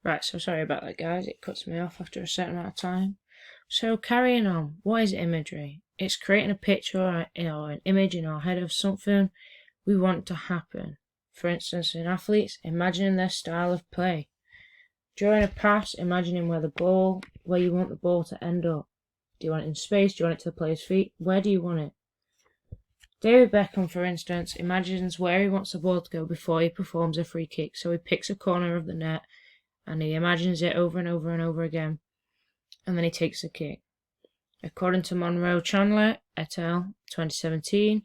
Right, so sorry about that, guys. It cuts me off after a certain amount of time. So carrying on, what is imagery? It's creating a picture or an image in our head of something we want to happen. For instance, in athletes, imagining their style of play. During a pass, imagining where you want the ball to end up. Do you want it in space? Do you want it to the player's feet? Where do you want it? David Beckham, for instance, imagines where he wants the ball to go before he performs a free kick. So he picks a corner of the net and he imagines it over and over and over again, and then he takes the kick. According to Monroe Chandler et al. 2017,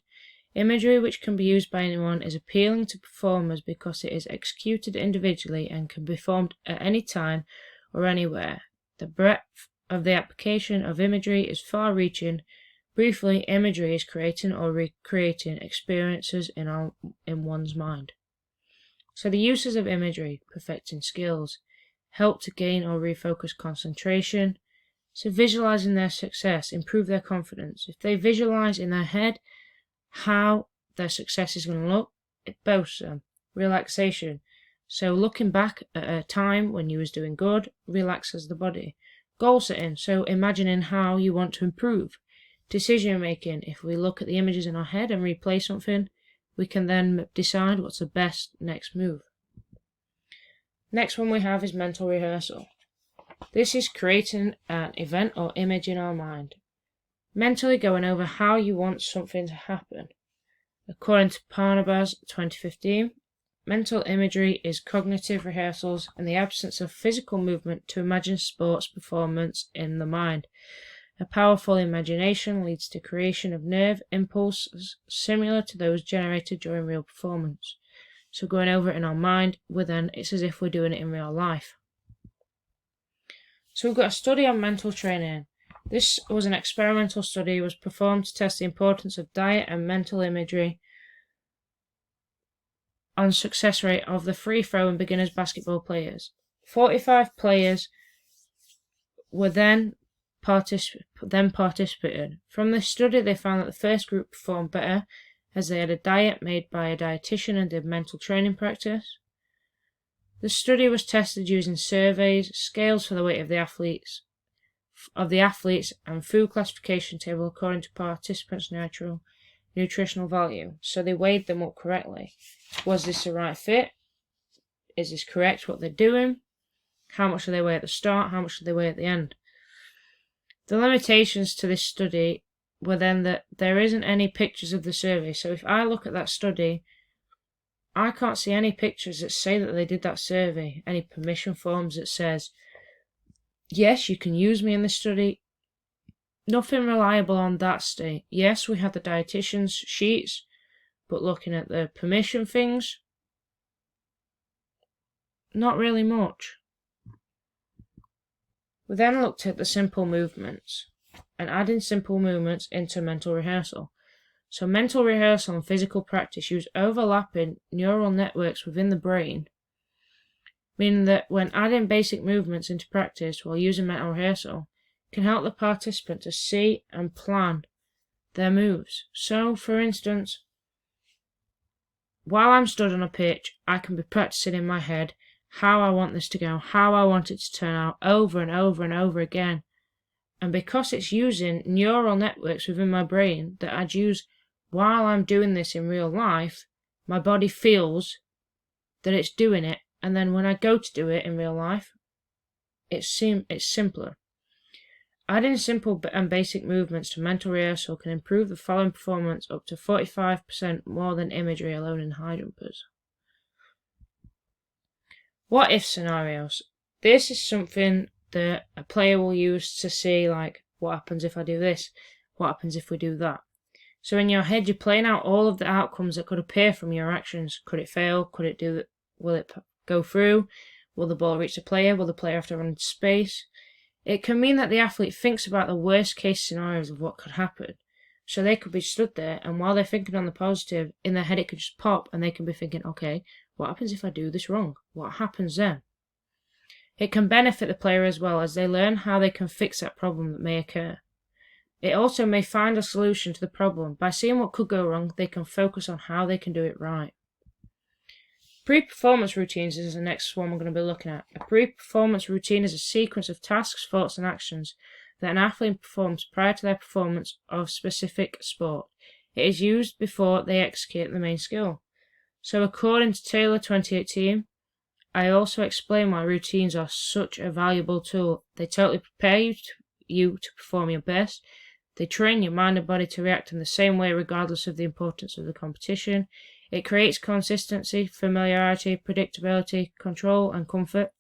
imagery which can be used by anyone is appealing to performers because it is executed individually and can be performed at any time or anywhere. The breadth of the application of imagery is far-reaching. Briefly, imagery is creating or recreating experiences in one's mind. So the uses of imagery: perfecting skills, help to gain or refocus concentration. So visualizing their success, improve their confidence. If they visualize in their head how their success is going to look, it boasts them. Relaxation. So looking back at a time when you was doing good relaxes the body. Goal setting. So imagining how you want to improve. Decision making. If we look at the images in our head and replay something, we can then decide what's the best next move. Next one we have is mental rehearsal. This is creating an event or image in our mind. Mentally going over how you want something to happen. According to Parnabas 2015, mental imagery is cognitive rehearsals in the absence of physical movement to imagine sports performance in the mind. A powerful imagination leads to creation of nerve impulses similar to those generated during real performance. So going over it in our mind, it's as if we're doing it in real life. So we've got a study on mental training. This was an experimental study. It was performed to test the importance of diet and mental imagery on success rate of the free throw and beginners basketball players. 45 players were then participated. From this study, they found that the first group performed better as they had a diet made by a dietitian and did mental training practice. The study was tested using surveys, scales for the weight of the athletes, and food classification table according to participants' natural nutritional value. So they weighed them up correctly. Was this the right fit? Is this correct what they're doing? How much do they weigh at the start? How much do they weigh at the end? The limitations to this study were then that there isn't any pictures of the survey. So if I look at that study, I can't see any pictures that say that they did that survey, any permission forms that says, yes, you can use me in this study. Nothing reliable on that state. Yes, we had the dietitian's sheets, but looking at the permission things, not really much. We then looked at the simple movements and adding simple movements into mental rehearsal. So mental rehearsal and physical practice use overlapping neural networks within the brain, meaning that when adding basic movements into practice while using mental rehearsal can help the participant to see and plan their moves. So, for instance, while I'm stood on a pitch, I can be practicing in my head how I want this to go, how I want it to turn out over and over and over again. And because it's using neural networks within my brain that I'd use while I'm doing this in real life, my body feels that it's doing it, and then when I go to do it in real life, it's simpler. Adding simple and basic movements to mental rehearsal can improve the following performance up to 45% more than imagery alone in high jumpers. What if scenarios? This is something that a player will use to see, like, what happens if I do this? What happens if we do that? So in your head, you're playing out all of the outcomes that could appear from your actions. Could it fail? Could it do it? Will it go through? Will the ball reach the player? Will the player have to run into space? It can mean that the athlete thinks about the worst case scenarios of what could happen. So they could be stood there, and while they're thinking on the positive, in their head it could just pop, and they can be thinking, okay, what happens if I do this wrong? What happens then? It can benefit the player as well, as they learn how they can fix that problem that may occur. It also may find a solution to the problem. By seeing what could go wrong, they can focus on how they can do it right. Pre-performance routines is the next one we're going to be looking at. A pre-performance routine is a sequence of tasks, thoughts, and actions that an athlete performs prior to their performance of specific sport. It is used before they execute the main skill. So according to Taylor 2018, I also explain why routines are such a valuable tool. They totally prepare you to perform your best. They train your mind and body to react in the same way regardless of the importance of the competition. It creates consistency, familiarity, predictability, control, and comfort,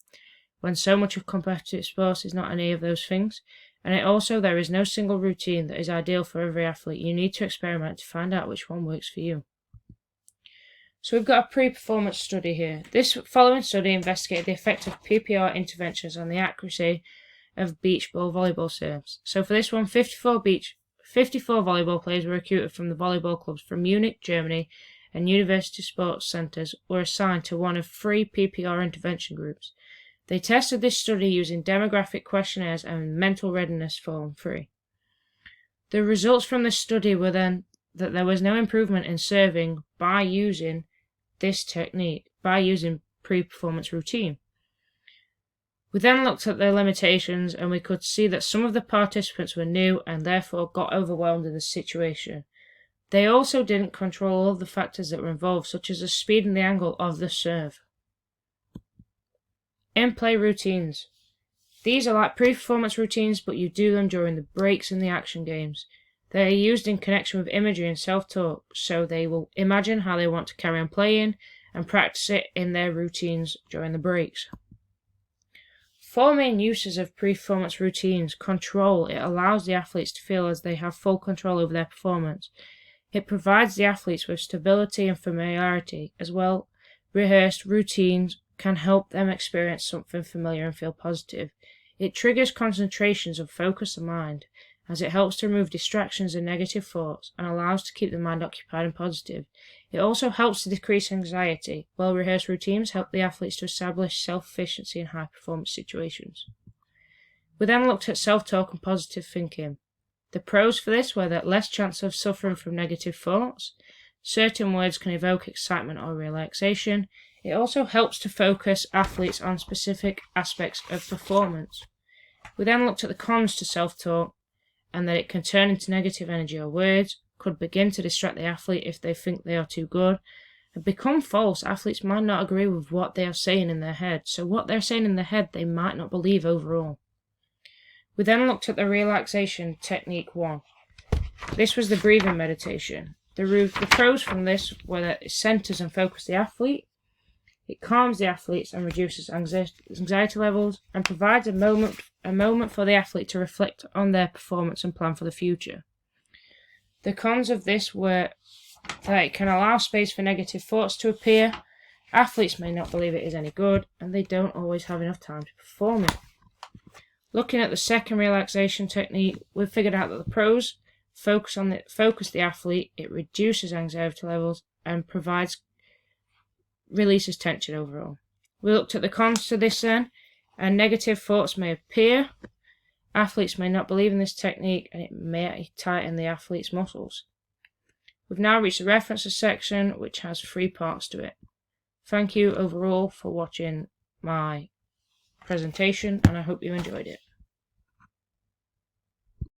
when so much of competitive sports is not any of those things. And there is no single routine that is ideal for every athlete. You need to experiment to find out which one works for you. So we've got a pre-performance study here. This following study investigated the effect of PPR interventions on the accuracy of beach ball volleyball serves. So for this one, 54 volleyball players were recruited from the volleyball clubs from Munich, Germany, and university sports centres were assigned to one of 3 PPR intervention groups. They tested this study using demographic questionnaires and mental readiness form 3. The results from the study were then that there was no improvement in serving by using this technique, by using pre-performance routine. We then looked at their limitations and we could see that some of the participants were new and therefore got overwhelmed in the situation. They also didn't control all of the factors that were involved, such as the speed and the angle of the serve. In-play routines. These are like pre-performance routines, but you do them during the breaks in the action games. They are used in connection with imagery and self-talk, so they will imagine how they want to carry on playing and practice it in their routines during the breaks. 4 main uses of pre-performance routines. Control. It allows the athletes to feel as they have full control over their performance. It provides the athletes with stability and familiarity. As well, rehearsed routines can help them experience something familiar and feel positive. It triggers concentrations and focus the mind, as it helps to remove distractions and negative thoughts and allows to keep the mind occupied and positive. It also helps to decrease anxiety. Well-rehearsed routines help the athletes to establish self-efficiency in high-performance situations. We then looked at self-talk and positive thinking. The pros for this were that less chance of suffering from negative thoughts. Certain words can evoke excitement or relaxation. It also helps to focus athletes on specific aspects of performance. We then looked at the cons to self-talk, and that it can turn into negative energy or words, could begin to distract the athlete if they think they are too good, and become false. Athletes might not agree with what they are saying in their head, so what they're saying in their head they might not believe overall. We then looked at the relaxation technique 1. This was the breathing meditation. The pros from this were that it centers and focuses the athlete, it calms the athletes and reduces anxiety levels, and provides a moment for the athlete to reflect on their performance and plan for the future. The cons of this were that it can allow space for negative thoughts to appear, athletes may not believe it is any good, and they don't always have enough time to perform it. Looking at the second relaxation technique, we've figured out that the pros focus the athlete, it reduces anxiety levels, and releases tension overall. We looked at the cons to this then, and negative thoughts may appear, athletes may not believe in this technique, and it may tighten the athlete's muscles. We've now reached the references section, which has 3 parts to it. Thank you overall for watching my presentation, and I hope you enjoyed it.